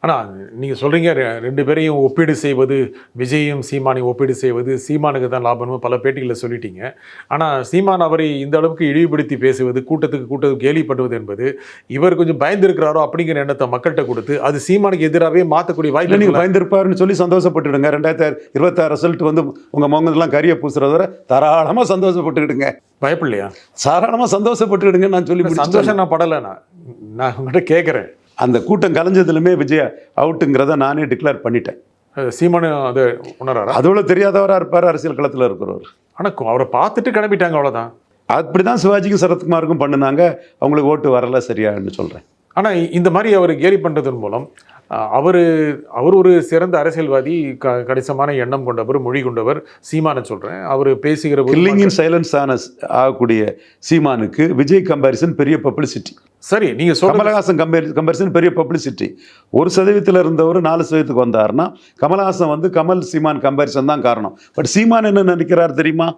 ஆனால் நீங்கள் சொல்கிறீங்க 2 பேரையும் ஒப்பீடு செய்வது, விஜயும் சீமானையும் ஒப்பீடு செய்வது சீமானுக்கு தான் லாபம்னு பல பேட்டிகளில் சொல்லிட்டீங்க. ஆனால் சீமான் அவரை இந்த அளவுக்கு இழிவுபடுத்தி பேசுவது, கூட்டத்துக்கு கேலி பண்ணுவது என்பது இவர் கொஞ்சம் பயந்துருக்கிறாரோ அப்படிங்கிற எண்ணத்தை மக்கள்கிட்ட கொடுத்து அது சீமானுக்கு எதிராகவே மாற்றக்கூடிய வாய்ப்பு. நீங்கள் பயந்துருப்பாருன்னு சொல்லி சந்தோஷப்பட்டுடுங்க. 2026 ரிசல்ட் வந்து உங்கள் முகங்கள்லாம் கரிய பூசுறத வர தாராளமாக சந்தோஷப்பட்டுக்கிடுங்க. பயப்படலையா? தாராளமாக சந்தோஷப்பட்டுக்கிடுங்க. நான் சொல்லி சந்தோஷம் நான் படலை. நான் உங்கள்கிட்ட கேட்குறேன். அந்த கூட்டம் கலைஞ்சதுலுமே விஜய் அவுட்டுங்கிறத நானே டிக்ளேர் பண்ணிட்டேன். சீமானு அதை உணராரா? அதோட தெரியாதவராக இருப்பார் அரசியல் களத்தில் இருக்கிறவர். ஆனால் அவரை பார்த்துட்டு கிளம்பிட்டாங்க, அவ்வளோதான். அப்படிதான் சிவாஜிக்கும் சரத்குமாருக்கும் பண்ணினாங்க. அவங்களுக்கு ஓட்டு வரல சரியான்னு சொல்கிறேன். ஆனால் இந்த மாதிரி அவர் கேலி பண்ணுறதன் மூலம் அவர் ஒரு சிறந்த அரசியல்வாதி, கணிசமான எண்ணம் கொண்டவர், மொழி கொண்டவர். சீமானை சொல்கிறேன், அவர் பேசுகிற கில்லிங் இன் சைலன்ஸ் ஆகக்கூடிய சீமானுக்கு விஜய் கம்பேரிசன் பெரிய பப்ளிசிட்டி. சரி, நீங்கள் சொல்ல கமலஹாசன் கம்பேரிசன் பெரிய பப்ளிசிட்டி. 1% இருந்தவர் 4% வந்தாருன்னா கமலஹாசன் வந்து கமல் சீமான் கம்பேரிசன் தான் காரணம். பட் சீமான் என்ன நினைக்கிறார் தெரியுமா?